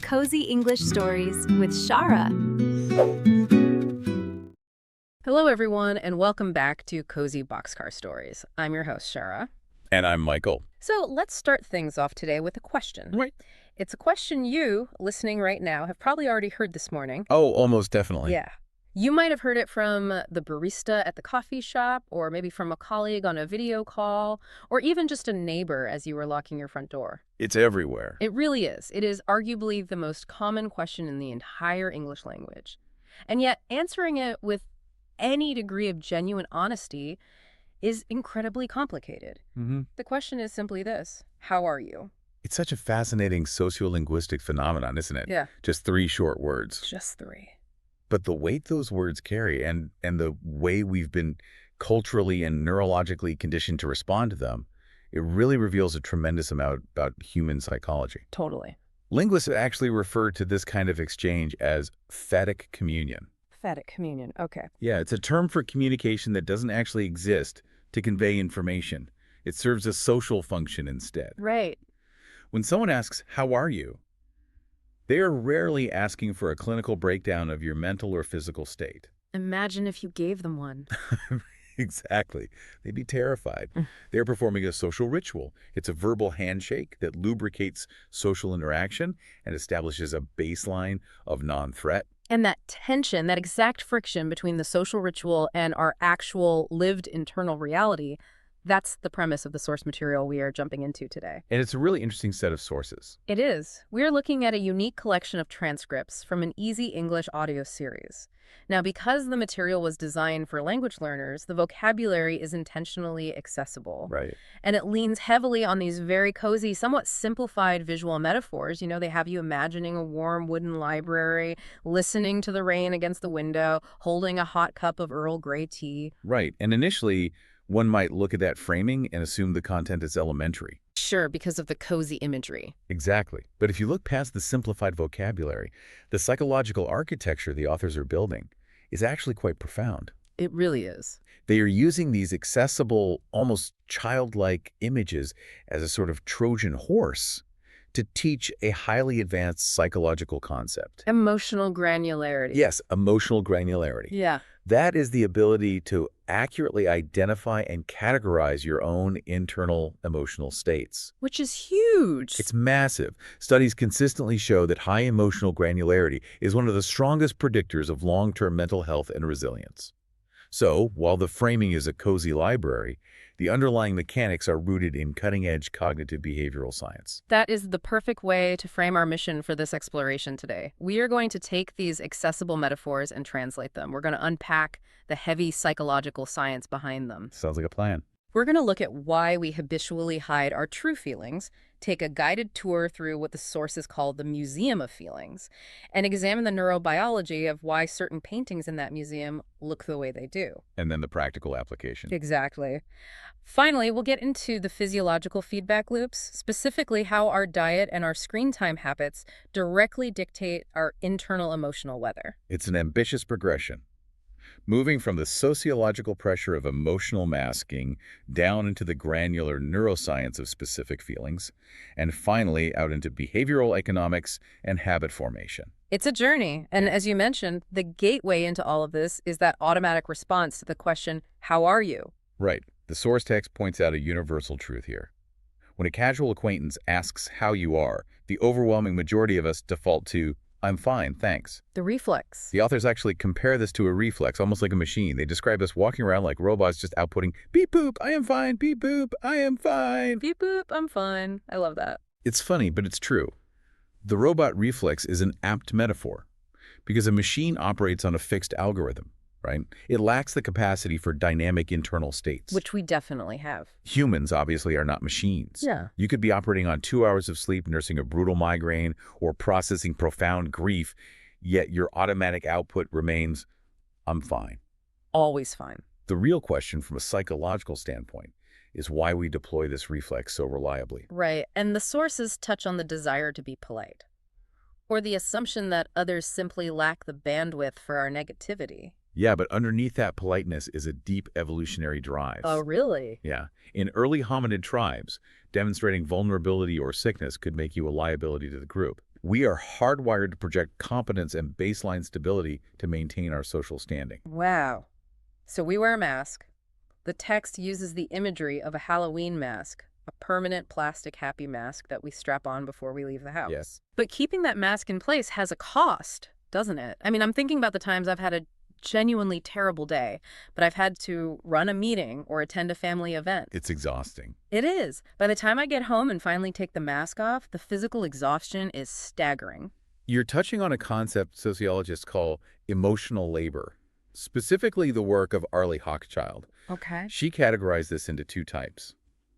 Cozy English Stories with Shara. Hello, everyone, and welcome back to Cozy Boxcar Stories. I'm your host, Shara. And I'm Michael. So let's start things off today with a question. Right. It's a question you, listening right now, have probably already heard this morning. Oh, almost definitely. Yeah. You might have heard it from the barista at the coffee shop, or maybe from a colleague on a video call, or even just a neighbor as you were locking your front door. It's everywhere. It really is. It is arguably the most common question in the entire English language. And yet, answering it with any degree of genuine honesty is incredibly complicated. The question is simply this: how are you? It's such a fascinating sociolinguistic phenomenon, isn't it? Yeah. Just 3 short words. Just 3. But the weight those words carry and the way we've been culturally and neurologically conditioned to respond to them, it really reveals a tremendous amount about human psychology. Totally. Linguists actually refer to this kind of exchange as phatic communion. Phatic communion. Okay. Yeah, it's a term for communication that doesn't actually exist to convey information. It serves a social function instead. Right. When someone asks, "How are you?" they are rarely asking for a clinical breakdown of your mental or physical state. Imagine if you gave them one. Exactly. They'd be terrified. They're performing a social ritual. It's a verbal handshake that lubricates social interaction and establishes a baseline of non-threat. And that tension, that exact friction between the social ritual and our actual lived internal reality, that's the premise of the source material we are jumping into today. And it's a really interesting set of sources. It is. We're looking at a unique collection of transcripts from an Easy English audio series. Now, because the material was designed for language learners, the vocabulary is intentionally accessible. Right. And it leans heavily on these very cozy, somewhat simplified visual metaphors. You know, they have you imagining a warm wooden library, listening to the rain against the window, holding a hot cup of Earl Grey tea. Right. And initially, one might look at that framing and assume the content is elementary. Sure, because of the cozy imagery. Exactly. But if you look past the simplified vocabulary, the psychological architecture the authors are building is actually quite profound. It really is. They are using these accessible, almost childlike images as a sort of Trojan horse to teach a highly advanced psychological concept. Emotional granularity. Yes, emotional granularity. Yeah. That is the ability to accurately identify and categorize your own internal emotional states. Which is huge. It's massive. Studies consistently show that high emotional granularity is one of the strongest predictors of long-term mental health and resilience. So, while the framing is a cozy library, the underlying mechanics are rooted in cutting-edge cognitive behavioral science. That is the perfect way to frame our mission for this exploration today. We are going to take these accessible metaphors and translate them. We're going to unpack the heavy psychological science behind them. Sounds like a plan. We're going to look at why we habitually hide our true feelings, take a guided tour through what the sources call the Museum of Feelings, and examine the neurobiology of why certain paintings in that museum look the way they do. And then the practical application. Exactly. Finally, we'll get into the physiological feedback loops, specifically how our diet and our screen time habits directly dictate our internal emotional weather. It's an ambitious progression, moving from the sociological pressure of emotional masking down into the granular neuroscience of specific feelings, and finally out into behavioral economics and habit formation. It's a journey, and as you mentioned, the gateway into all of this is that automatic response to the question, how are you? Right. The source text points out a universal truth here. When a casual acquaintance asks how you are, the overwhelming majority of us default to, "I'm fine, thanks." The reflex. The authors actually compare this to a reflex, almost like a machine. They describe us walking around like robots just outputting, "Beep boop, I am fine, beep boop, I am fine." Beep boop, I'm fine. I love that. It's funny, but it's true. The robot reflex is an apt metaphor because a machine operates on a fixed algorithm, right? It lacks the capacity for dynamic internal states. Which we definitely have. Humans obviously are not machines. Yeah. You could be operating on 2 hours of sleep, nursing a brutal migraine, or processing profound grief, yet your automatic output remains, "I'm fine." Always fine. The real question from a psychological standpoint is why we deploy this reflex so reliably. Right, and the sources touch on the desire to be polite, or the assumption that others simply lack the bandwidth for our negativity. Yeah, but underneath that politeness is a deep evolutionary drive. Oh, really? Yeah. In early hominid tribes, demonstrating vulnerability or sickness could make you a liability to the group. We are hardwired to project competence and baseline stability to maintain our social standing. Wow. So we wear a mask. The text uses the imagery of a Halloween mask, a permanent plastic happy mask that we strap on before we leave the house. Yes. But keeping that mask in place has a cost, doesn't it? I mean, I'm thinking about the times I've had a genuinely terrible day, but I've had to run a meeting or attend a family event. It's exhausting. It is. By the time I get home and finally take the mask off, the physical exhaustion is staggering. You're touching on a concept sociologists call emotional labor, specifically the work of Arlie Hochschild. Okay. She categorized this into two types: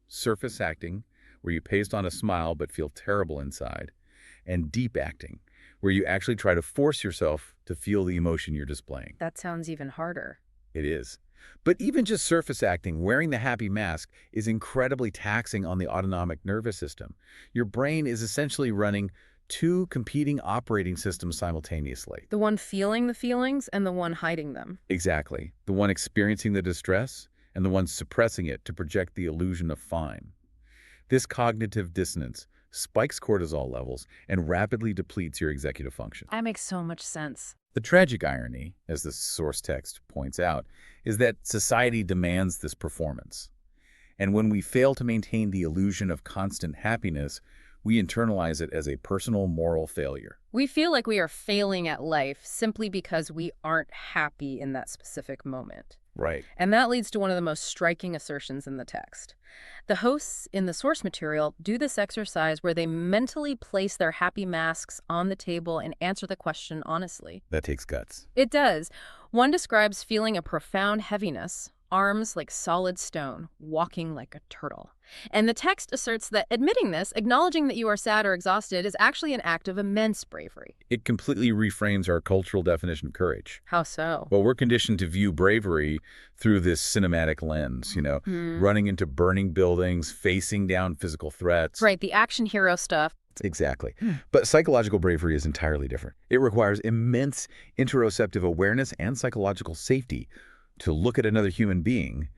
surface acting, where you paste on a smile but feel terrible inside, and deep acting, where you actually try to force yourself to feel the emotion you're displaying. That sounds even harder. It is. But even just surface acting, wearing the happy mask, is incredibly taxing on the autonomic nervous system. Your brain is essentially running two competing operating systems simultaneously. The one feeling the feelings and the one hiding them. Exactly. The one experiencing the distress and the one suppressing it to project the illusion of fine. This cognitive dissonance spikes cortisol levels and rapidly depletes your executive function. That makes so much sense. The tragic irony, as the source text points out, is that society demands this performance. And when we fail to maintain the illusion of constant happiness, we internalize it as a personal moral failure. We feel like we are failing at life simply because we aren't happy in that specific moment. Right. And that leads to one of the most striking assertions in the text. The hosts in the source material do this exercise where they mentally place their happy masks on the table and answer the question honestly. That takes guts. It does. One describes feeling a profound heaviness, arms like solid stone, walking like a turtle. And the text asserts that admitting this, acknowledging that you are sad or exhausted, is actually an act of immense bravery. It completely reframes our cultural definition of courage. How so? Well, we're conditioned to view bravery through this cinematic lens, running into burning buildings, facing down physical threats. Right, the action hero stuff. Exactly. But psychological bravery is entirely different. It requires immense interoceptive awareness and psychological safety to look at another human being,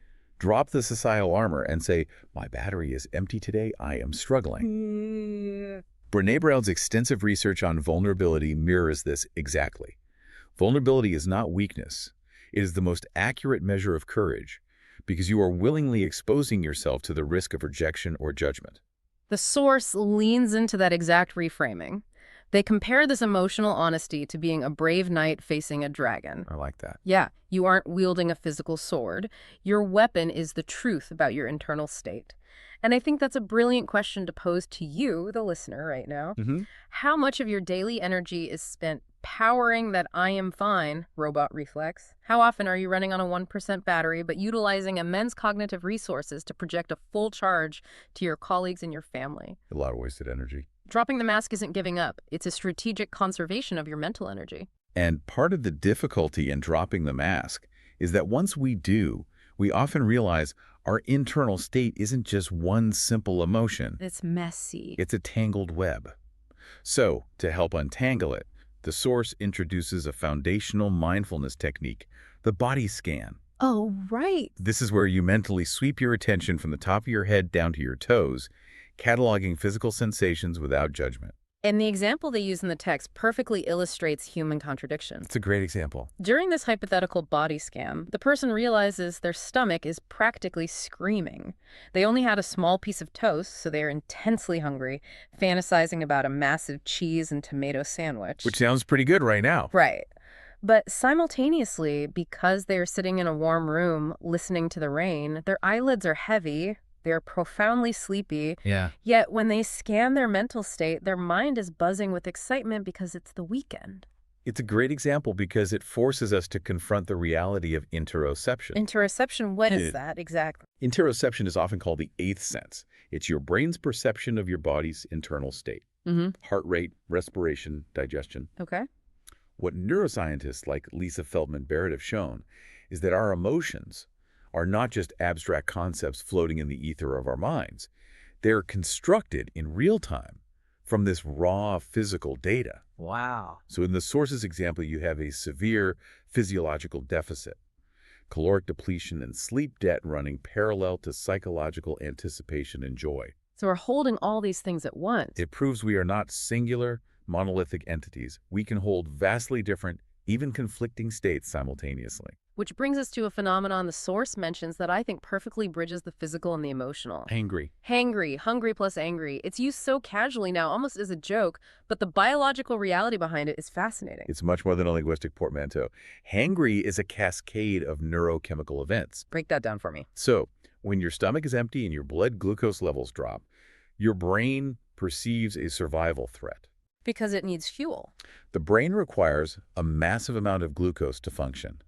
drop the societal armor, and say, my battery is empty today, I am struggling. Brené Brown's extensive research on vulnerability mirrors this exactly. Vulnerability is not weakness. It is the most accurate measure of courage, because you are willingly exposing yourself to the risk of rejection or judgment. The source leans into that exact reframing. They compare this emotional honesty to being a brave knight facing a dragon. I like that. Yeah, you aren't wielding a physical sword. Your weapon is the truth about your internal state. And I think that's a brilliant question to pose to you, the listener, right now. How much of your daily energy is spent powering that I am fine robot reflex? How often are you running on a 1% battery but utilizing immense cognitive resources to project a full charge to your colleagues and your family? A lot of wasted energy. Dropping the mask isn't giving up. It's a strategic conservation of your mental energy. And part of the difficulty in dropping the mask is that once we do, we often realize our internal state isn't just one simple emotion. It's messy. It's a tangled web. So, to help untangle it, the source introduces a foundational mindfulness technique, the body scan. Oh, right. This is where you mentally sweep your attention from the top of your head down to your toes, cataloging physical sensations without judgment. And the example they use in the text perfectly illustrates human contradiction. It's a great example. During this hypothetical body scan, the person realizes their stomach is practically screaming. They only had a small piece of toast, so they are intensely hungry, fantasizing about a massive cheese and tomato sandwich. Which sounds pretty good right now. Right. But simultaneously, because they are sitting in a warm room listening to the rain, their eyelids are heavy. They're profoundly sleepy. Yeah. Yet when they scan their mental state, their mind is buzzing with excitement because it's the weekend. It's a great example because it forces us to confront the reality of interoception. Interoception, what is that exactly? Interoception is often called the eighth sense. It's your brain's perception of your body's internal state. Heart rate, respiration, digestion. Okay. What neuroscientists like Lisa Feldman Barrett have shown is that our emotions are not just abstract concepts floating in the ether of our minds. They're constructed in real time from this raw physical data. Wow. So in the source's example, you have a severe physiological deficit, caloric depletion and sleep debt running parallel to psychological anticipation and joy. So we're holding all these things at once. It proves we are not singular, monolithic entities, we can hold vastly different, even conflicting states simultaneously. Which brings us to a phenomenon the source mentions that I think perfectly bridges the physical and the emotional. Angry. Hangry, hungry plus angry. It's used so casually now, almost as a joke, but the biological reality behind it is fascinating. It's much more than a linguistic portmanteau. Hangry is a cascade of neurochemical events. Break that down for me. So, when your stomach is empty and your blood glucose levels drop, your brain perceives a survival threat. Because it needs fuel. The brain requires a massive amount of glucose to function.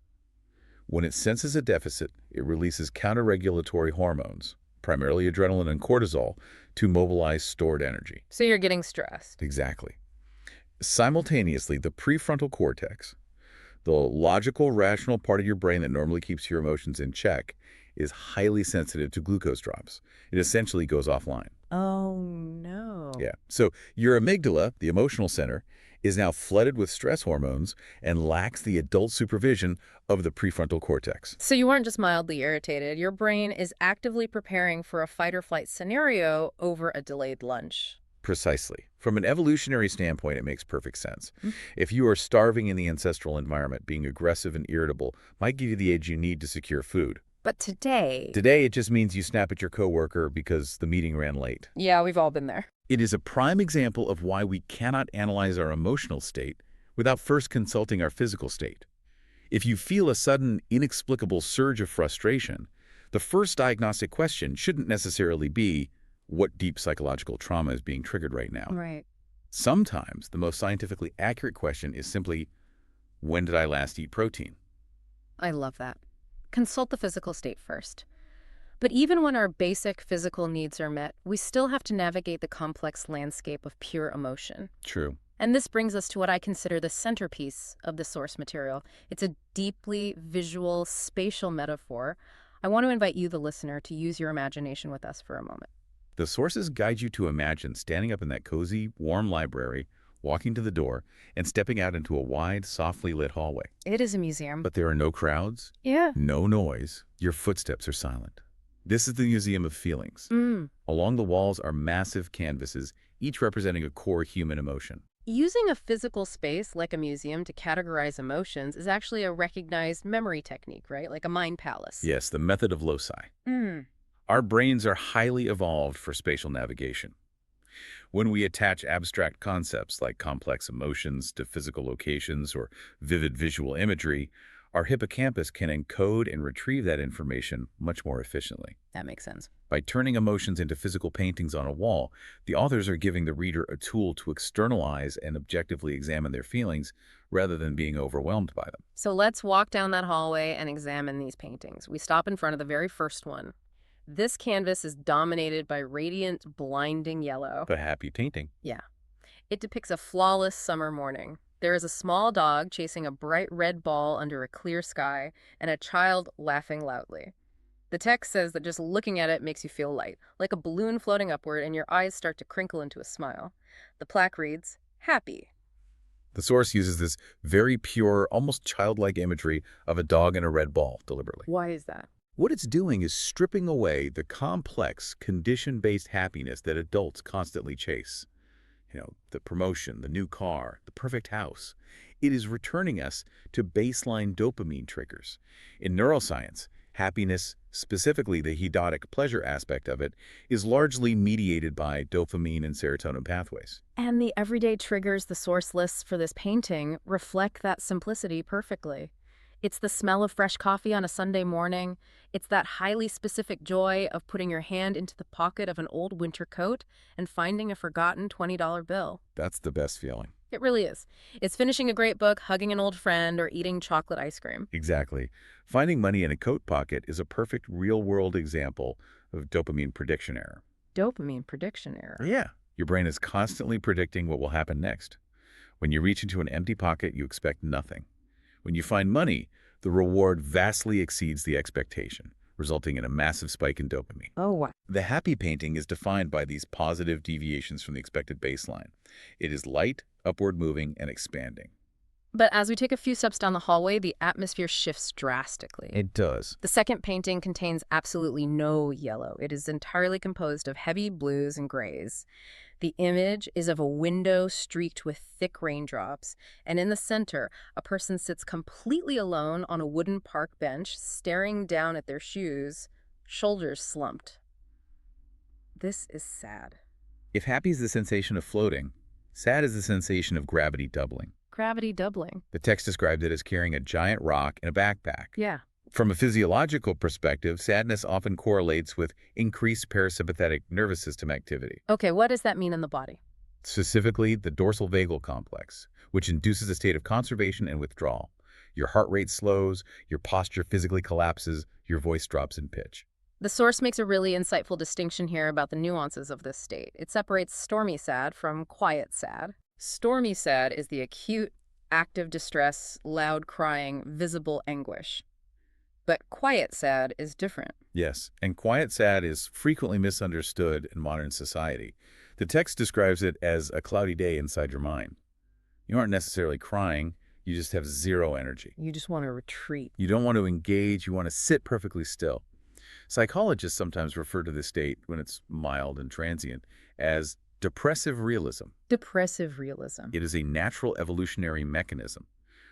When it senses a deficit, it releases counter-regulatory hormones, primarily adrenaline and cortisol, to mobilize stored energy. So you're getting stressed. Exactly. Simultaneously, the prefrontal cortex, the logical, rational part of your brain that normally keeps your emotions in check, is highly sensitive to glucose drops. It essentially goes offline. Oh, no. Yeah. So your amygdala, the emotional center, is now flooded with stress hormones and lacks the adult supervision of the prefrontal cortex. So you weren't just mildly irritated. Your brain is actively preparing for a fight or flight scenario over a delayed lunch. Precisely. From an evolutionary standpoint, it makes perfect sense. If you are starving in the ancestral environment, being aggressive and irritable might give you the edge you need to secure food. But today... Today, it just means you snap at your coworker because the meeting ran late. Yeah, we've all been there. It is a prime example of why we cannot analyze our emotional state without first consulting our physical state. If you feel a sudden, inexplicable surge of frustration, the first diagnostic question shouldn't necessarily be, what deep psychological trauma is being triggered right now? Right. Sometimes the most scientifically accurate question is simply, when did I last eat protein? I love that. Consult the physical state first. But even when our basic physical needs are met, we still have to navigate the complex landscape of pure emotion. True. And this brings us to what I consider the centerpiece of the source material. It's a deeply visual, spatial metaphor. I want to invite you, the listener, to use your imagination with us for a moment. The sources guide you to imagine standing up in that cozy, warm library, walking to the door, and stepping out into a wide, softly lit hallway. It is a museum. But there are no crowds, Yeah. no noise. Your footsteps are silent. This is the Museum of Feelings. Along the walls are massive canvases, each representing a core human emotion. Using a physical space like a museum to categorize emotions is actually a recognized memory technique, right? Like a mind palace. Yes, the method of loci. Our brains are highly evolved for spatial navigation. When we attach abstract concepts like complex emotions to physical locations or vivid visual imagery, our hippocampus can encode and retrieve that information much more efficiently. That makes sense. By turning emotions into physical paintings on a wall, the authors are giving the reader a tool to externalize and objectively examine their feelings rather than being overwhelmed by them. So let's walk down that hallway and examine these paintings. We stop in front of the very first one. This canvas is dominated by radiant, blinding yellow. The happy painting. Yeah. It depicts a flawless summer morning. There is a small dog chasing a bright red ball under a clear sky and a child laughing loudly. The text says that just looking at it makes you feel light, like a balloon floating upward, and your eyes start to crinkle into a smile. The plaque reads, "Happy." The source uses this very pure, almost childlike imagery of a dog and a red ball deliberately. Why is that? What it's doing is stripping away the complex, condition-based happiness that adults constantly chase. The promotion, the new car, the perfect house. It is returning us to baseline dopamine triggers. In neuroscience, happiness, specifically the hedonic pleasure aspect of it, is largely mediated by dopamine and serotonin pathways. And the everyday triggers the source lists for this painting reflect that simplicity perfectly. It's the smell of fresh coffee on a Sunday morning. It's that highly specific joy of putting your hand into the pocket of an old winter coat and finding a forgotten $20 bill. That's the best feeling. It really is. It's finishing a great book, hugging an old friend, or eating chocolate ice cream. Exactly. Finding money in a coat pocket is a perfect real-world example of dopamine prediction error. Dopamine prediction error. Yeah. Your brain is constantly predicting what will happen next. When you reach into an empty pocket, you expect nothing. When you find money, the reward vastly exceeds the expectation, resulting in a massive spike in dopamine. Oh, wow. The happy painting is defined by these positive deviations from the expected baseline. It is light, upward moving, and expanding. But as we take a few steps down the hallway, the atmosphere shifts drastically. It does. The second painting contains absolutely no yellow. It is entirely composed of heavy blues and grays. The image is of a window streaked with thick raindrops, and in the center, a person sits completely alone on a wooden park bench, staring down at their shoes, shoulders slumped. This is sad. If happy is the sensation of floating, sad is the sensation of gravity doubling. Gravity doubling. The text described it as carrying a giant rock in a backpack. Yeah. From a physiological perspective, sadness often correlates with increased parasympathetic nervous system activity, Okay, what does that mean in the body? specifically the dorsal vagal complex, which induces a state of conservation and withdrawal. Your heart rate slows, your posture physically collapses, your voice drops in pitch. The source makes a really insightful distinction here about the nuances of this state. It separates stormy sad from quiet sad. Stormy sad is the acute, active distress, loud crying, visible anguish. But quiet sad is different. Yes, and quiet sad is frequently misunderstood in modern society. The text describes it as a cloudy day inside your mind. You aren't necessarily crying, you just have zero energy. You just want to retreat. You don't want to engage, you want to sit perfectly still. Psychologists sometimes refer to this state, when it's mild and transient, as depressive realism. Depressive realism. It is a natural evolutionary mechanism.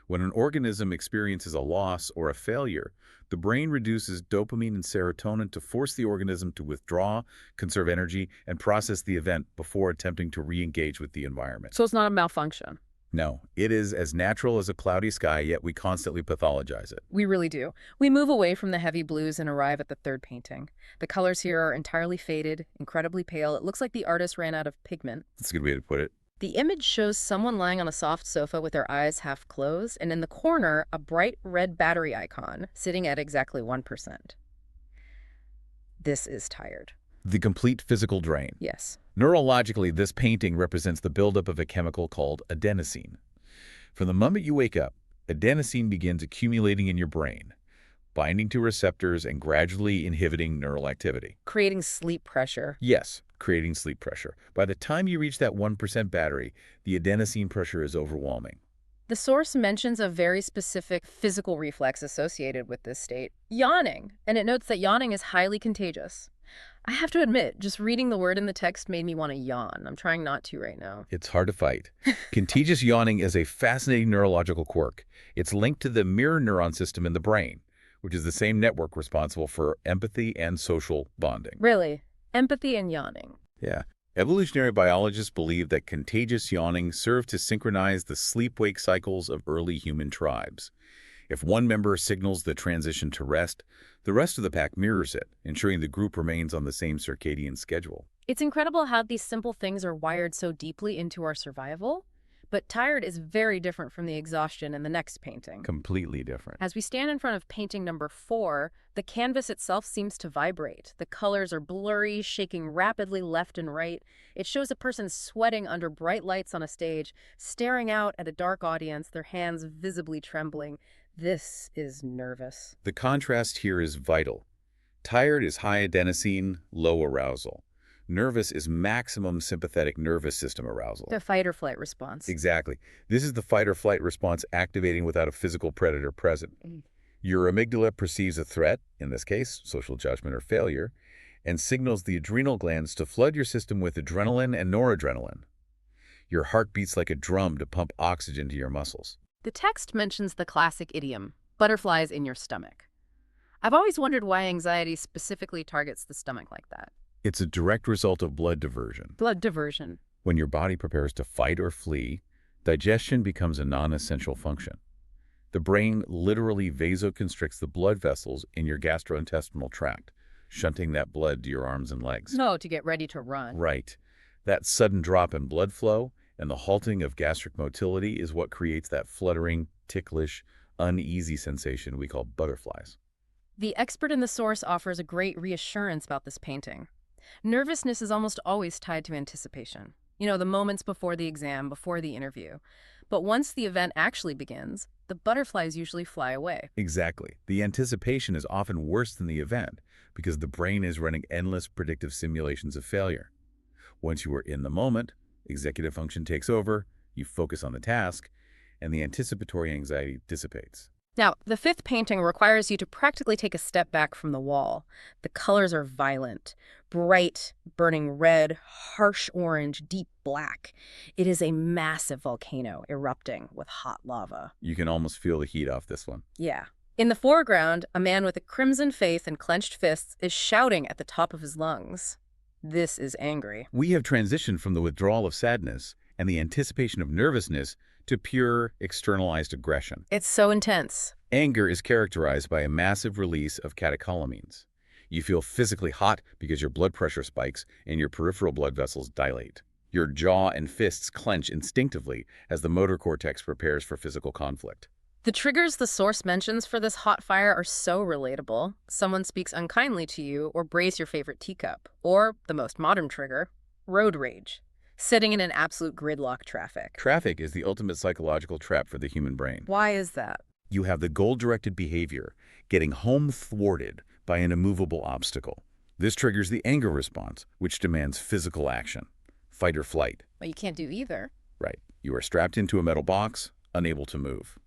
When an organism experiences a loss or a failure, the brain reduces dopamine and serotonin to force the organism to withdraw, conserve energy, and process the event before attempting to re-engage with the environment. So it's not a malfunction. No, it is as natural as a cloudy sky, yet we constantly pathologize it. We really do. We move away from the heavy blues and arrive at the third painting. The colors here are entirely faded, incredibly pale. It looks like the artist ran out of pigment. That's a good way to put it. The image shows someone lying on a soft sofa with their eyes half closed, and in the corner, a bright red battery icon sitting at exactly 1%. This is tired. The complete physical drain. Yes. Neurologically, this painting represents the buildup of a chemical called adenosine. From the moment you wake up, adenosine begins accumulating in your brain, binding to receptors and gradually inhibiting neural activity. Creating sleep pressure. Yes, creating sleep pressure. By the time you reach that 1% battery, the adenosine pressure is overwhelming. The source mentions a very specific physical reflex associated with this state, yawning, and it notes that yawning is highly contagious. I have to admit, just reading the word in the text made me want to yawn. I'm trying not to right now. It's hard to fight. Contagious yawning is a fascinating neurological quirk. It's linked to the mirror neuron system in the brain, which is the same network responsible for empathy and social bonding. Really? Empathy and yawning. Yeah. Evolutionary biologists believe that contagious yawning served to synchronize the sleep-wake cycles of early human tribes. If one member signals the transition to rest, the rest of the pack mirrors it, ensuring the group remains on the same circadian schedule. It's incredible how these simple things are wired so deeply into our survival, but tired is very different from the exhaustion in the next painting. Completely different. As we stand in front of painting number 4, the canvas itself seems to vibrate. The colors are blurry, shaking rapidly left and right. It shows a person sweating under bright lights on a stage, staring out at a dark audience, their hands visibly trembling. This is nervous. The contrast here is vital. Tired is high adenosine, low arousal. Nervous is maximum sympathetic nervous system arousal. The fight or flight response. Exactly. This is the fight or flight response activating without a physical predator present. Your amygdala perceives a threat, in this case, social judgment or failure, and signals the adrenal glands to flood your system with adrenaline and noradrenaline. Your heart beats like a drum to pump oxygen to your muscles. The text mentions the classic idiom, butterflies in your stomach. I've always wondered why anxiety specifically targets the stomach like that. It's a direct result of blood diversion. Blood diversion. When your body prepares to fight or flee, digestion becomes a non-essential function. The brain literally vasoconstricts the blood vessels in your gastrointestinal tract, shunting that blood to your arms and legs. No, to get ready to run. Right. That sudden drop in blood flow and the halting of gastric motility is what creates that fluttering, ticklish, uneasy sensation we call butterflies. The expert in the source offers a great reassurance about this painting. Nervousness is almost always tied to anticipation. You know, the moments before the exam, before the interview. But once the event actually begins, the butterflies usually fly away. Exactly. The anticipation is often worse than the event because the brain is running endless predictive simulations of failure. Once you are in the moment, executive function takes over, you focus on the task, and the anticipatory anxiety dissipates. Now, the fifth painting requires you to practically take a step back from the wall. The colors are violent, bright, burning red, harsh orange, deep black. It is a massive volcano erupting with hot lava. You can almost feel the heat off this one. Yeah. In the foreground, a man with a crimson face and clenched fists is shouting at the top of his lungs. This is angry. We have transitioned from the withdrawal of sadness and the anticipation of nervousness to pure externalized aggression. It's so intense. Anger is characterized by a massive release of catecholamines. You feel physically hot because your blood pressure spikes and your peripheral blood vessels dilate. Your jaw and fists clench instinctively as the motor cortex prepares for physical conflict. The triggers the source mentions for this hot fire are so relatable. Someone speaks unkindly to you or brays your favorite teacup. Or, the most modern trigger, road rage. Sitting in an absolute gridlock traffic. Traffic is the ultimate psychological trap for the human brain. Why is that? You have the goal-directed behavior, getting home thwarted by an immovable obstacle. This triggers the anger response, which demands physical action, fight or flight. But you can't do either. Right. You are strapped into a metal box, unable to move.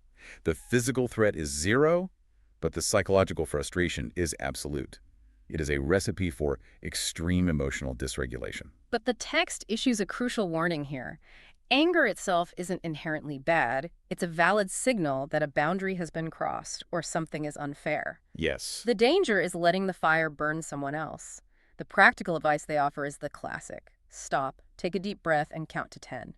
The physical threat is zero, but the psychological frustration is absolute. It is a recipe for extreme emotional dysregulation. But the text issues a crucial warning here. Anger itself isn't inherently bad. It's a valid signal that a boundary has been crossed or something is unfair. Yes. The danger is letting the fire burn someone else. The practical advice they offer is the classic. Stop, take a deep breath, and count to 10.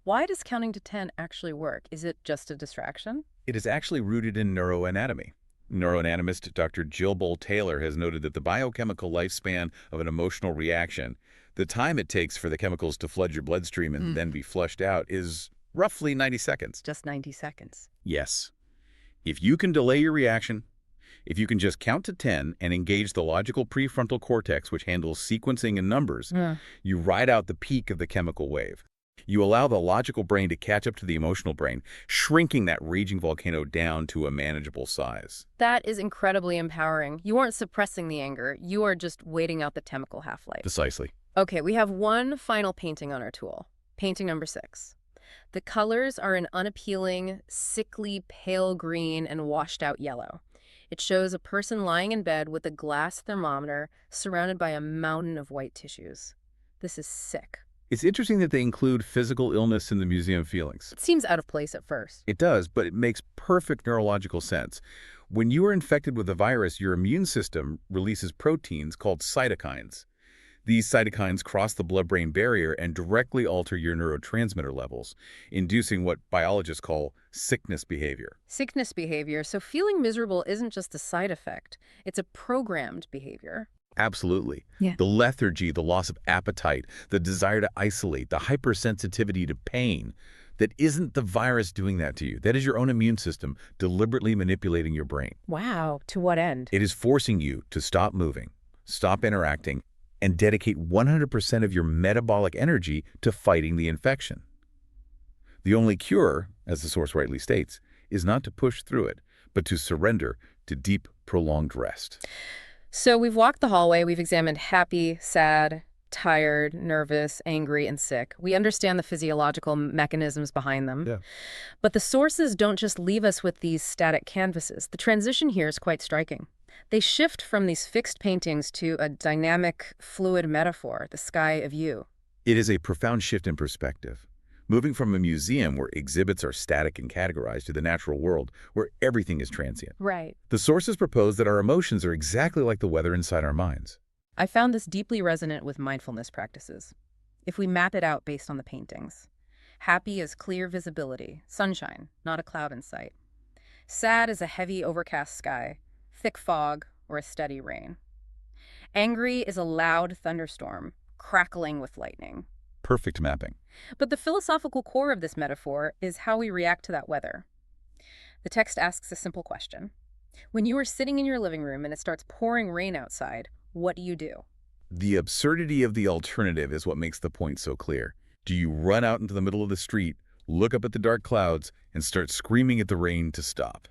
Why does counting to 10 actually work? Is it just a distraction? It is actually rooted in neuroanatomy. Neuroanatomist Dr. Jill Bolte-Taylor has noted that the biochemical lifespan of an emotional reaction, the time it takes for the chemicals to flood your bloodstream and then be flushed out, is roughly 90 seconds. Just 90 seconds. Yes. If you can delay your reaction, if you can just count to 10 and engage the logical prefrontal cortex, which handles sequencing and numbers, you ride out the peak of the chemical wave. You allow the logical brain to catch up to the emotional brain, shrinking that raging volcano down to a manageable size. That is incredibly empowering. You aren't suppressing the anger. You are just waiting out the chemical half-life. Precisely. Okay, we have one final painting on our tool. Painting number 6. The colors are an unappealing, sickly, pale green and washed-out yellow. It shows a person lying in bed with a glass thermometer surrounded by a mountain of white tissues. This is sick. It's interesting that they include physical illness in the museum feelings. It seems out of place at first. It does, but it makes perfect neurological sense. When you are infected with a virus, your immune system releases proteins called cytokines. These cytokines cross the blood-brain barrier and directly alter your neurotransmitter levels, inducing what biologists call sickness behavior. Sickness behavior, so feeling miserable isn't just a side effect. It's a programmed behavior. Absolutely. Yeah. The lethargy, the loss of appetite, the desire to isolate, the hypersensitivity to pain, that isn't the virus doing that to you. That is your own immune system deliberately manipulating your brain. Wow, to what end? It is forcing you to stop moving, stop interacting, and dedicate 100% of your metabolic energy to fighting the infection. The only cure, as the source rightly states, is not to push through it, but to surrender to deep, prolonged rest. So we've walked the hallway, we've examined happy, sad, tired, nervous, angry, and sick. We understand the physiological mechanisms behind them. Yeah. But the sources don't just leave us with these static canvases. The transition here is quite striking. They shift from these fixed paintings to a dynamic, fluid metaphor, the sky of you. It is a profound shift in perspective. Moving from a museum where exhibits are static and categorized to the natural world where everything is transient. Right. The sources propose that our emotions are exactly like the weather inside our minds. I found this deeply resonant with mindfulness practices. If we map it out based on the paintings. Happy is clear visibility, sunshine, not a cloud in sight. Sad is a heavy overcast sky, thick fog, or a steady rain. Angry is a loud thunderstorm, crackling with lightning. Perfect mapping. But the philosophical core of this metaphor is how we react to that weather. The text asks a simple question. When you are sitting in your living room and it starts pouring rain outside, what do? The absurdity of the alternative is what makes the point so clear. Do you run out into the middle of the street, look up at the dark clouds, and start screaming at the rain to stop?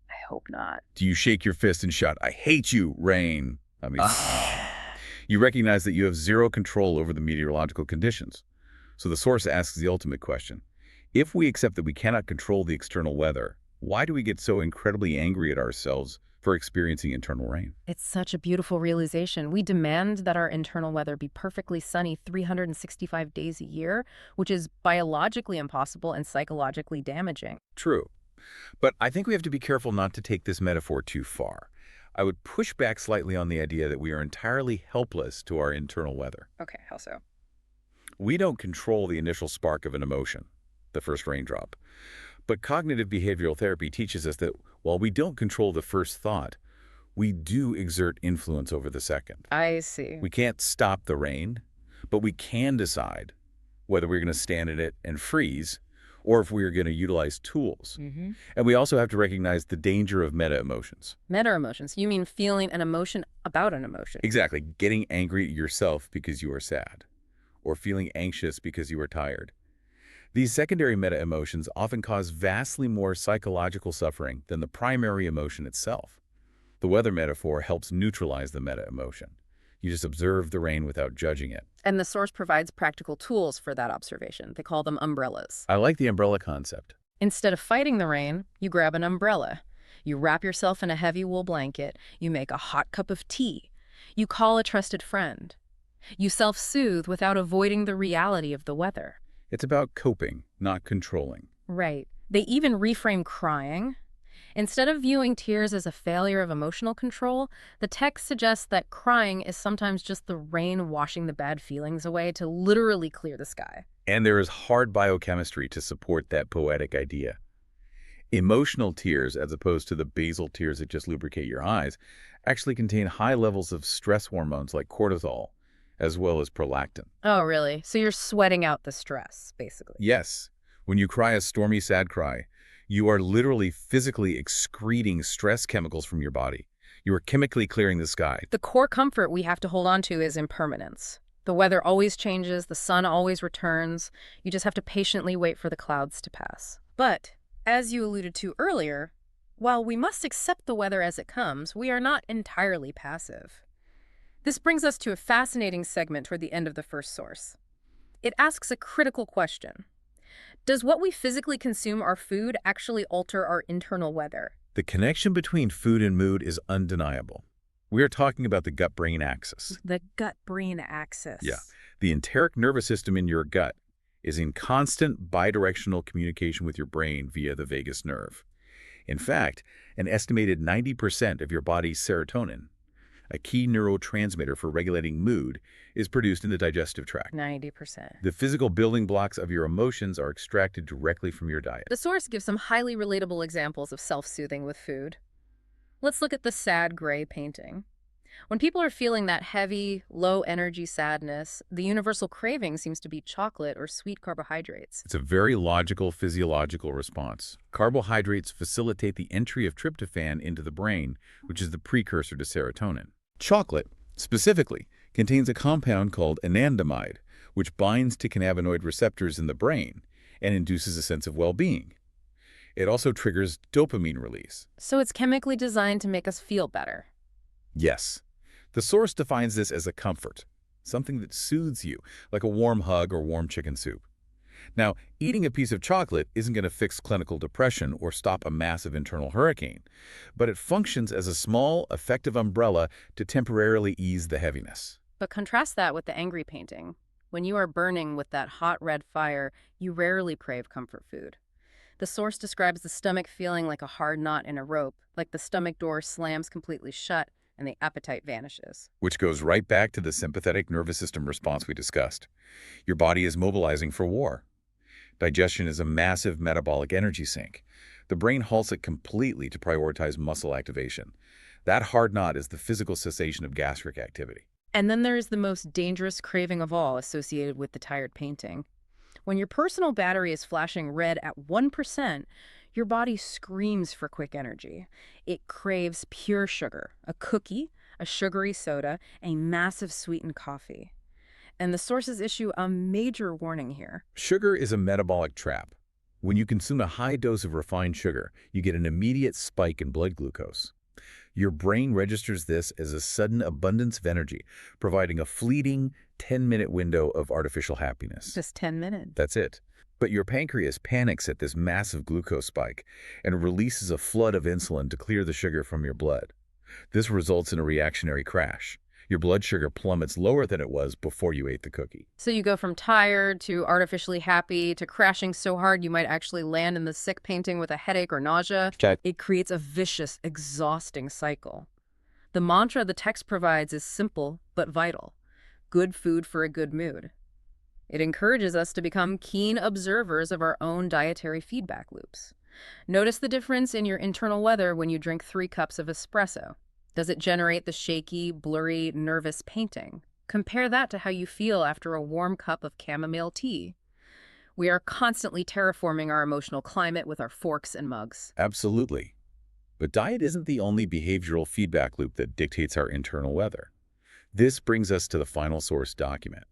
I hope not. Do you shake your fist and shout, "I hate you, rain"? You recognize that you have zero control over the meteorological conditions. So the source asks the ultimate question. If we accept that we cannot control the external weather, Why do we get so incredibly angry at ourselves for experiencing internal rain? It's such a beautiful realization. We demand that our internal weather be perfectly sunny 365 days a year, which is biologically impossible and psychologically damaging. True. But I think we have to be careful not to take this metaphor too far. I would push back slightly on the idea that we are entirely helpless to our internal weather. Okay, how so? We don't control the initial spark of an emotion, the first raindrop. But cognitive behavioral therapy teaches us that while we don't control the first thought, we do exert influence over the second. I see. We can't stop the rain, but we can decide whether we're going to stand in it and freeze or if we are going to utilize tools. And we also have to recognize the danger of meta-emotions. Meta-emotions. You mean feeling an emotion about an emotion? Exactly. Getting angry at yourself because you are sad, or feeling anxious because you are tired. These secondary meta-emotions often cause vastly more psychological suffering than the primary emotion itself. The weather metaphor helps neutralize the meta-emotion. You just observe the rain without judging it. And the source provides practical tools for that observation. They call them umbrellas. I like the umbrella concept. Instead of fighting the rain, you grab an umbrella. You wrap yourself in a heavy wool blanket. You make a hot cup of tea. You call a trusted friend. You self-soothe without avoiding the reality of the weather. It's about coping, not controlling. Right. They even reframe crying. Instead of viewing tears as a failure of emotional control, the text suggests that crying is sometimes just the rain washing the bad feelings away to literally clear the sky. And there is hard biochemistry to support that poetic idea. Emotional tears, as opposed to the basal tears that just lubricate your eyes, actually contain high levels of stress hormones like cortisol, as well as prolactin. Oh, really? So you're sweating out the stress, basically. Yes, when you cry a stormy, sad cry, you are literally physically excreting stress chemicals from your body. You are chemically clearing the sky. The core comfort we have to hold on to is impermanence. The weather always changes, the sun always returns. You just have to patiently wait for the clouds to pass. But, as you alluded to earlier, while we must accept the weather as it comes, we are not entirely passive. This brings us to a fascinating segment toward the end of the first source. It asks a critical question. Does what we physically consume, our food, actually alter our internal weather? The connection between food and mood is undeniable. We are talking about the gut-brain axis. The gut-brain axis. Yeah. The enteric nervous system in your gut is in constant bidirectional communication with your brain via the vagus nerve. In fact, an estimated 90% of your body's serotonin, a key neurotransmitter for regulating mood, is produced in the digestive tract. 90%. The physical building blocks of your emotions are extracted directly from your diet. The source gives some highly relatable examples of self-soothing with food. Let's look at the sad gray painting. When people are feeling that heavy, low-energy sadness, the universal craving seems to be chocolate or sweet carbohydrates. It's a very logical physiological response. Carbohydrates facilitate the entry of tryptophan into the brain, which is the precursor to serotonin. Chocolate, specifically, contains a compound called anandamide, which binds to cannabinoid receptors in the brain and induces a sense of well-being. It also triggers dopamine release. So it's chemically designed to make us feel better. Yes. The source defines this as a comfort, something that soothes you, like a warm hug or warm chicken soup. Now, eating a piece of chocolate isn't going to fix clinical depression or stop a massive internal hurricane, but it functions as a small, effective umbrella to temporarily ease the heaviness. But contrast that with the angry painting. When you are burning with that hot red fire, you rarely crave comfort food. The source describes the stomach feeling like a hard knot in a rope, like the stomach door slams completely shut and the appetite vanishes. Which goes right back to the sympathetic nervous system response we discussed. Your body is mobilizing for war. Digestion is a massive metabolic energy sink. The brain halts it completely to prioritize muscle activation. That hard knot is the physical cessation of gastric activity. And then there is the most dangerous craving of all associated with the tired painting. When your personal battery is flashing red at 1%, your body screams for quick energy. It craves pure sugar, a cookie, a sugary soda, a massive sweetened coffee. And the sources issue a major warning here. Sugar is a metabolic trap. When you consume a high dose of refined sugar, you get an immediate spike in blood glucose. Your brain registers this as a sudden abundance of energy, providing a fleeting, 10-minute window of artificial happiness. Just 10 minutes. That's it. But your pancreas panics at this massive glucose spike and releases a flood of insulin to clear the sugar from your blood. This results in a reactionary crash. Your blood sugar plummets lower than it was before you ate the cookie. So you go from tired to artificially happy to crashing so hard you might actually land in the sick painting with a headache or nausea. Check. It creates a vicious, exhausting cycle. The mantra the text provides is simple but vital. Good food for a good mood. It encourages us to become keen observers of our own dietary feedback loops. Notice the difference in your internal weather when you drink 3 cups of espresso. Does it generate the shaky, blurry, nervous painting? Compare that to how you feel after a warm cup of chamomile tea. We are constantly terraforming our emotional climate with our forks and mugs. Absolutely. But diet isn't the only behavioral feedback loop that dictates our internal weather. This brings us to the final source document,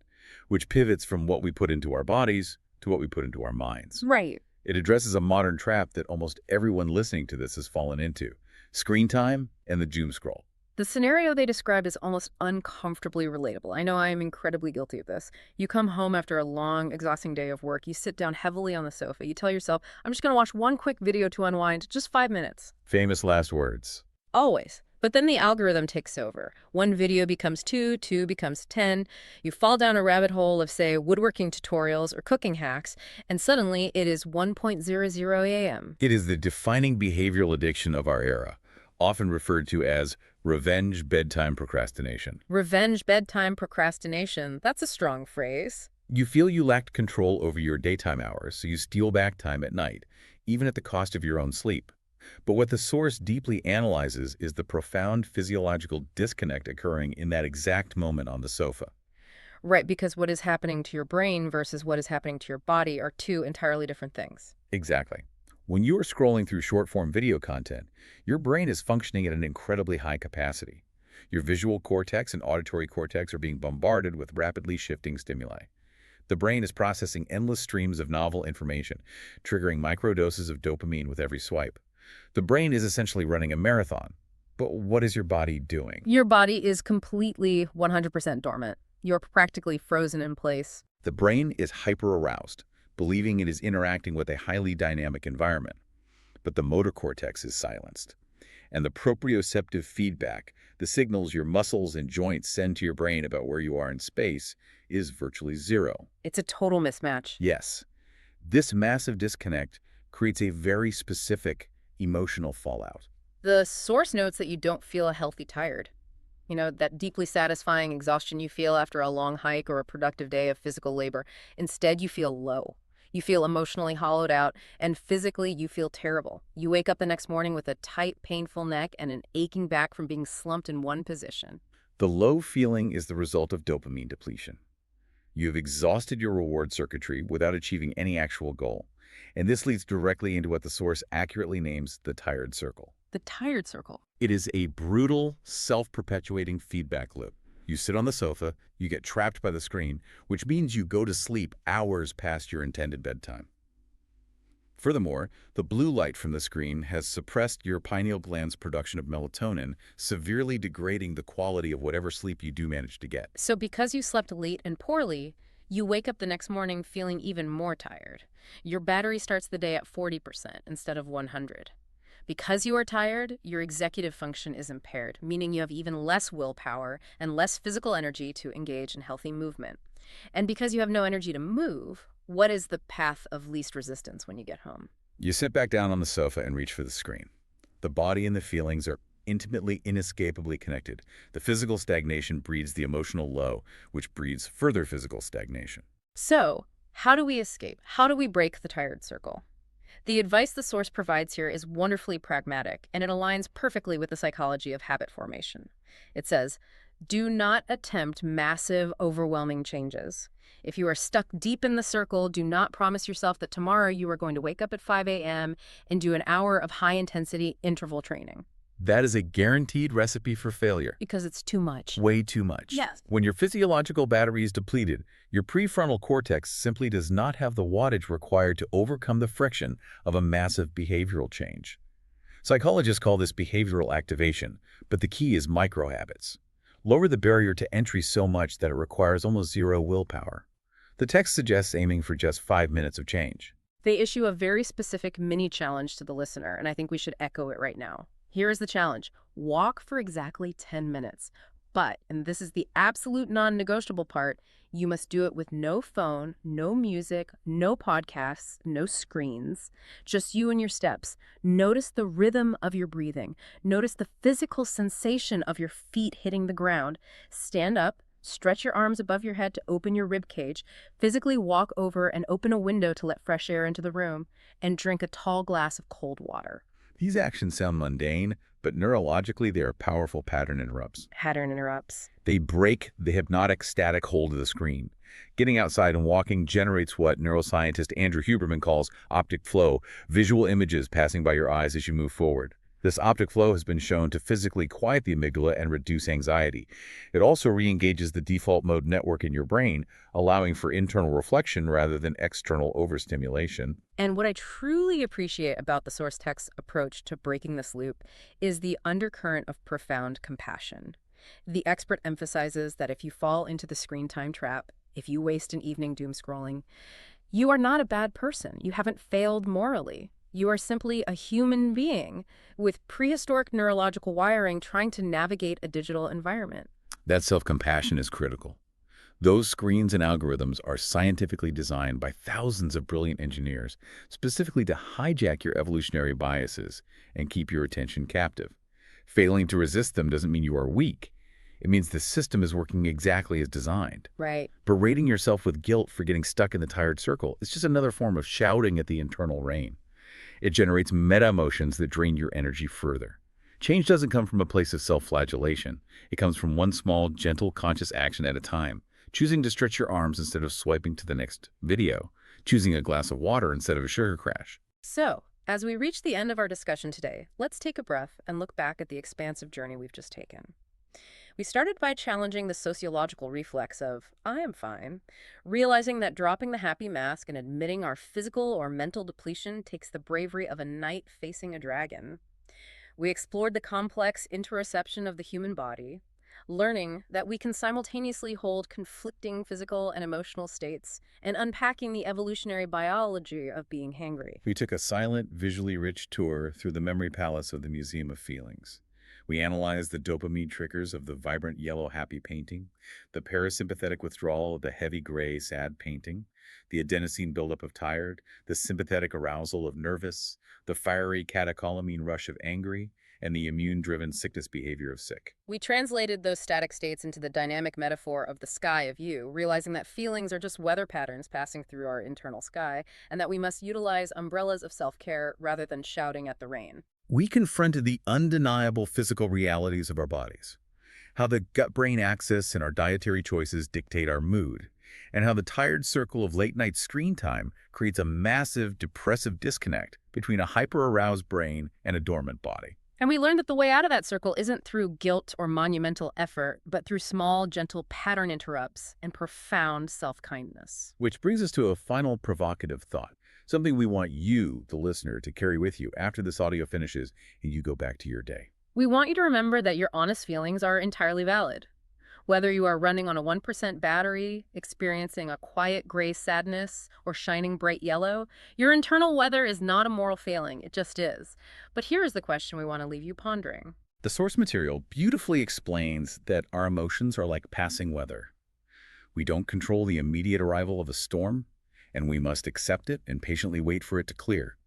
which pivots from what we put into our bodies to what we put into our minds. Right. It addresses a modern trap that almost everyone listening to this has fallen into: screen time and the doom scroll. The scenario they describe is almost uncomfortably relatable. I know I am incredibly guilty of this. You come home after a long, exhausting day of work. You sit down heavily on the sofa. You tell yourself, I'm just going to watch one quick video to unwind, just 5 minutes. Famous last words. Always. But then the algorithm takes over. One video becomes 2, 2 becomes 10. You fall down a rabbit hole of, say, woodworking tutorials or cooking hacks, and suddenly it is 1:00 a.m. It is the defining behavioral addiction of our era, often referred to as revenge bedtime procrastination. Revenge bedtime procrastination. That's a strong phrase. You feel you lacked control over your daytime hours, so you steal back time at night, even at the cost of your own sleep. But what the source deeply analyzes is the profound physiological disconnect occurring in that exact moment on the sofa. Right, because what is happening to your brain versus what is happening to your body are 2 entirely different things. Exactly. When you are scrolling through short-form video content, your brain is functioning at an incredibly high capacity. Your visual cortex and auditory cortex are being bombarded with rapidly shifting stimuli. The brain is processing endless streams of novel information, triggering microdoses of dopamine with every swipe. The brain is essentially running a marathon. But what is your body doing? Your body is completely 100% dormant. You're practically frozen in place. The brain is hyper-aroused, believing it is interacting with a highly dynamic environment. But the motor cortex is silenced. And the proprioceptive feedback, the signals your muscles and joints send to your brain about where you are in space, is virtually zero. It's a total mismatch. Yes. This massive disconnect creates a very specific emotional fallout. The source notes that you don't feel a healthy tired. You know, that deeply satisfying exhaustion you feel after a long hike or a productive day of physical labor. Instead, you feel low. You feel emotionally hollowed out, and physically you feel terrible. You wake up the next morning with a tight, painful neck and an aching back from being slumped in one position. The low feeling is the result of dopamine depletion. You have exhausted your reward circuitry without achieving any actual goal. And this leads directly into what the source accurately names the tired circle. The tired circle. It is a brutal, self-perpetuating feedback loop. You sit on the sofa, you get trapped by the screen, which means you go to sleep hours past your intended bedtime. Furthermore, the blue light from the screen has suppressed your pineal gland's production of melatonin, severely degrading the quality of whatever sleep you do manage to get. So because you slept late and poorly, you wake up the next morning feeling even more tired. Your battery starts the day at 40% instead of 100. Because you are tired, your executive function is impaired, meaning you have even less willpower and less physical energy to engage in healthy movement. And because you have no energy to move, what is the path of least resistance when you get home? You sit back down on the sofa and reach for the screen. The body and the feelings are intimately, inescapably connected. The physical stagnation breeds the emotional low, which breeds further physical stagnation. So, how do we escape? How do we break the tired circle? The advice the source provides here is wonderfully pragmatic, and it aligns perfectly with the psychology of habit formation. It says, do not attempt massive, overwhelming changes. If you are stuck deep in the circle, do not promise yourself that tomorrow you are going to wake up at 5 a.m. and do an hour of high-intensity interval training. That is a guaranteed recipe for failure. Because it's too much. Way too much. Yes. When your physiological battery is depleted, your prefrontal cortex simply does not have the wattage required to overcome the friction of a massive behavioral change. Psychologists call this behavioral activation, but the key is micro-habits. lower the barrier to entry so much that it requires almost zero willpower. The text suggests aiming for just 5 minutes of change. They issue a very specific mini challenge to the listener, and I think we should echo it right now. Here is the challenge. Walk for exactly 10 minutes. But, and this is the absolute non-negotiable part, you must do it with no phone, no music, no podcasts, no screens, just you and your steps. Notice the rhythm of your breathing. Notice the physical sensation of your feet hitting the ground. Stand up, stretch your arms above your head to open your rib cage, physically walk over and open a window to let fresh air into the room, and drink a tall glass of cold water. These actions sound mundane, but neurologically they are powerful pattern interrupts. Pattern interrupts. They break the hypnotic static hold of the screen. Getting outside and walking generates what neuroscientist Andrew Huberman calls optic flow, visual images passing by your eyes as you move forward. This optic flow has been shown to physically quiet the amygdala and reduce anxiety. It also re-engages the default mode network in your brain, allowing for internal reflection rather than external overstimulation. And what I truly appreciate about the source text's approach to breaking this loop is the undercurrent of profound compassion. The expert emphasizes that if you fall into the screen time trap, if you waste an evening doom scrolling, you are not a bad person. You haven't failed morally. You are simply a human being with prehistoric neurological wiring trying to navigate a digital environment. That self-compassion is critical. Those screens and algorithms are scientifically designed by thousands of brilliant engineers, specifically to hijack your evolutionary biases and keep your attention captive. Failing to resist them doesn't mean you are weak. It means the system is working exactly as designed. Right. Berating yourself with guilt for getting stuck in the tired circle is just another form of shouting at the internal rain. It generates meta-emotions that drain your energy further. Change doesn't come from a place of self-flagellation. It comes from one small, gentle, conscious action at a time. Choosing to stretch your arms instead of swiping to the next video. Choosing a glass of water instead of a sugar crash. So, as we reach the end of our discussion today, let's take a breath and look back at the expansive journey we've just taken. We started by challenging the sociological reflex of, I am fine, realizing that dropping the happy mask and admitting our physical or mental depletion takes the bravery of a knight facing a dragon. We explored the complex interoception of the human body, learning that we can simultaneously hold conflicting physical and emotional states, and unpacking the evolutionary biology of being hangry. We took a silent, visually rich tour through the memory palace of the Museum of Feelings. We analyzed the dopamine triggers of the vibrant yellow happy painting, the parasympathetic withdrawal of the heavy gray sad painting, the adenosine buildup of tired, the sympathetic arousal of nervous, the fiery catecholamine rush of angry, and the immune-driven sickness behavior of sick. We translated those static states into the dynamic metaphor of the sky of you, realizing that feelings are just weather patterns passing through our internal sky, and that we must utilize umbrellas of self-care rather than shouting at the rain. We confronted the undeniable physical realities of our bodies, how the gut-brain axis and our dietary choices dictate our mood, and how the tired circle of late-night screen time creates a massive depressive disconnect between a hyper-aroused brain and a dormant body. And we learned that the way out of that circle isn't through guilt or monumental effort, but through small, gentle pattern interrupts and profound self-kindness. Which brings us to a final provocative thought, something we want you, the listener, to carry with you after this audio finishes and you go back to your day. We want you to remember that your honest feelings are entirely valid. Whether you are running on a 1% battery, experiencing a quiet gray sadness, or shining bright yellow, your internal weather is not a moral failing, it just is. But here is the question we want to leave you pondering. The source material beautifully explains that our emotions are like passing weather. We don't control the immediate arrival of a storm, and we must accept it and patiently wait for it to clear.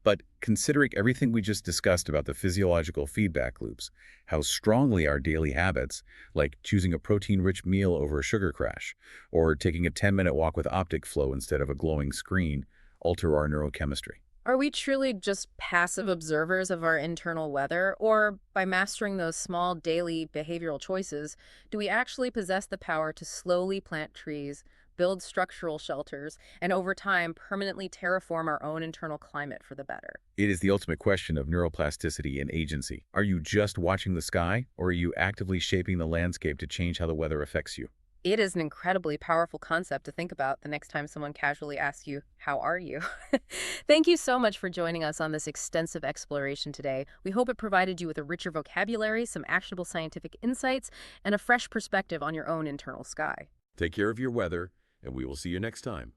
But considering everything we just discussed about the physiological feedback loops, how strongly our daily habits, like choosing a protein-rich meal over a sugar crash, or taking a 10-minute walk with optic flow instead of a glowing screen, alter our neurochemistry. Are we truly just passive observers of our internal weather, or by mastering those small daily behavioral choices, do we actually possess the power to slowly plant trees, build structural shelters, and over time permanently terraform our own internal climate for the better? It is the ultimate question of neuroplasticity and agency. Are you just watching the sky, or are you actively shaping the landscape to change how the weather affects you? It is an incredibly powerful concept to think about the next time someone casually asks you, "How are you?" Thank you so much for joining us on this extensive exploration today. We hope it provided you with a richer vocabulary, some actionable scientific insights, and a fresh perspective on your own internal sky. Take care of your weather, and we will see you next time.